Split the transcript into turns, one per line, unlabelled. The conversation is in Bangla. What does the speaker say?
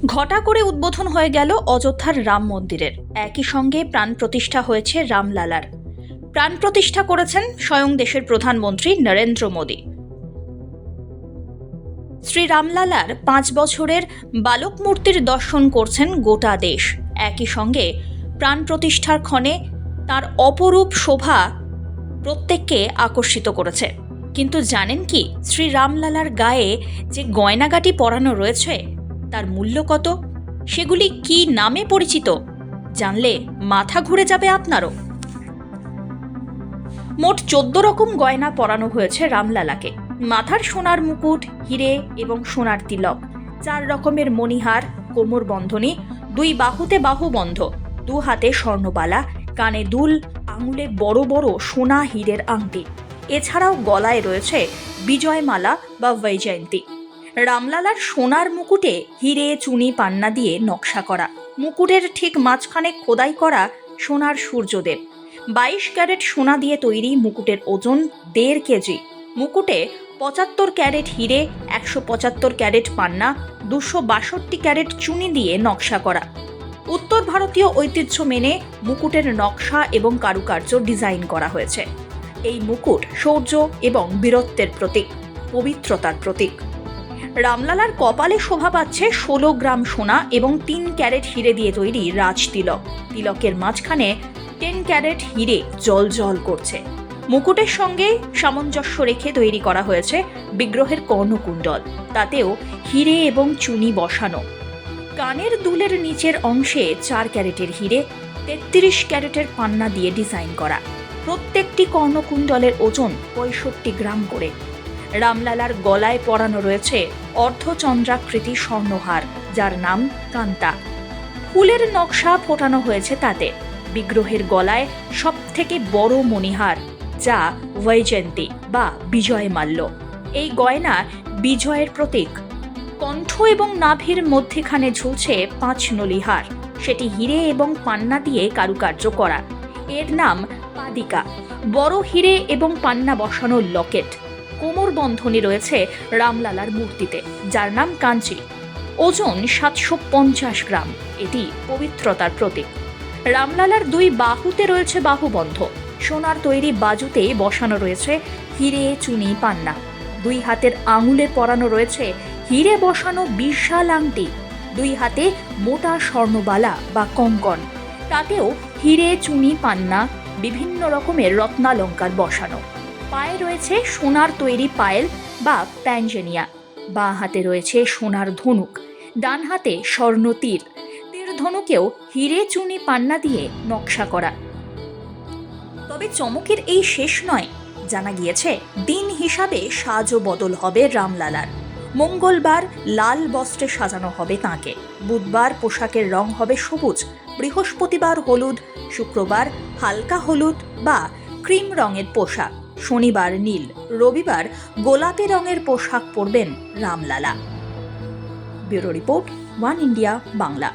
ঘটা করে উদ্বোধন হয়ে গেল অযোধ্যার রাম মন্দিরের। একই সঙ্গে প্রাণ প্রতিষ্ঠা হয়েছে রামলালার। প্রাণ প্রতিষ্ঠা করেছেন স্বয়ং দেশের প্রধানমন্ত্রী নরেন্দ্র মোদী। শ্রী রামলালার 5 বছরের বালক মূর্তির দর্শন করছেন গোটা দেশ। একই সঙ্গে প্রাণ প্রতিষ্ঠার ক্ষণে তার অপরূপ শোভা প্রত্যেককে আকর্ষিত করেছে। কিন্তু জানেন কি, শ্রী রামলালার গায়ে যে গয়নাগাটি পরানো রয়েছে তার মূল্য কত? সেগুলি কি নামে পরিচিত? জানলে মাথা ঘুরে যাবে আপনারও। মোট 14 রকম গয়না পরানো হয়েছে রামলালাকে। মাথার সোনার মুকুট, হিরে এবং সোনার তিলক, 4 রকমের মণিহার, কোমর বন্ধনী, 2 বাহুতে বাহুবন্ধ, 2 হাতে স্বর্ণবালা, কানে দুল, আঙুলে বড় বড় সোনা হীরের আংটি। এছাড়াও গলায় রয়েছে বিজয়মালা বা বৈজয়ন্তী। রামলালার সোনার মুকুটে হিরে চুনি পান্না দিয়ে নকশা করা। মুকুটের ঠিক মাঝখানে খোদাই করা সোনার সূর্যদেব। 22 ক্যারেট সোনা দিয়ে তৈরি মুকুটের ওজন 1.5 কেজি। মুকুটে 75 ক্যারেট হিরে, 175 ক্যারেট পান্না, 262 ক্যারেট চুনি দিয়ে নকশা করা। উত্তর ভারতীয় ঐতিহ্য মেনে মুকুটের নকশা এবং কারুকার্য ডিজাইন করা হয়েছে। এই মুকুট শৌর্য এবং বীরত্বের প্রতীক, পবিত্রতার প্রতীক। রামলালার কপালে শোভা পাচ্ছে 16 গ্রাম সোনা এবং 3 ক্যারেট হিরে দিয়ে তৈরি রাজ তিলক। তিলকের মাঝখানে 10 ক্যারেট হিরে জল জল করছে। মুকুটের সঙ্গে সামঞ্জস্য রেখে তৈরি করা হয়েছে বিগ্রহের কর্ণকুণ্ডল, তাতেও হিরে এবং চুনি বসানো। কানের দুলের নিচের অংশে 4 ক্যারেটের হিরে, 33 ক্যারেটের পান্না দিয়ে ডিজাইন করা। প্রত্যেকটি কর্ণকুণ্ডলের ওজন 65 গ্রাম করে। রামলালার গলায় পরানো রয়েছে অর্ধচন্দ্রাকৃতি স্বর্ণহার, যার নাম কান্তা। ফুলের নকশা ফোটানো হয়েছে তাতে। বিগ্রহের গলায় সবথেকে বড় মণিহার, যা বৈজয়ন্তী বা বিজয় মাল্য। এই গয়না বিজয়ের প্রতীক। কণ্ঠ এবং নাভির মধ্যেখানে ঝুলছে 5 নলিহার, সেটি হিরে এবং পান্না দিয়ে কারুকার্য করা। এর নাম পাদিকা। বড় হিরে এবং পান্না বসানো লকেট। কোমর বন্ধনী রয়েছে রামলালার মূর্তিতে, যার নাম কাঞ্চি। ওজন 750 গ্রাম। এটি পবিত্রতার প্রতীক। রামলালার 2 বাহুতে রয়েছে বাহুবন্ধ। সোনার তৈরি বাজুতে বসানো রয়েছে হিরে চুনি পান্না। 2 হাতের আঙুলে পরানো রয়েছে হিরে বসানো বিশাল আংটি। 2 হাতে মোটা স্বর্ণবালা বা কঙ্কন, তাতেও হিরে চুনি পান্না, বিভিন্ন রকমের রত্নালঙ্কার বসানো। পায়ে রয়েছে সোনার তৈরি পায়েল বা প্যাঞ্জেনিয়া। বাঁ হাতে রয়েছে সোনার ধনুক, ডান হাতে স্বর্ণ তীর। তীর ধনুকেও হিরে চুনি পান্না দিয়ে নকশা করা। তবে চমকের এই শেষ নয়। জানা গিয়েছে দিন হিসাবে সাজও বদল হবে রামলালার। মঙ্গলবার লাল বস্ত্রে সাজানো হবে তাঁকে। বুধবার পোশাকের রং হবে সবুজ, বৃহস্পতিবার হলুদ, শুক্রবার হালকা হলুদ বা ক্রিম রঙের পোশাক, শনিবার নীল, রবিবার গোলাপি রঙের পোশাক পরবেন Ram Lalla. Bureau report, one India Bangla.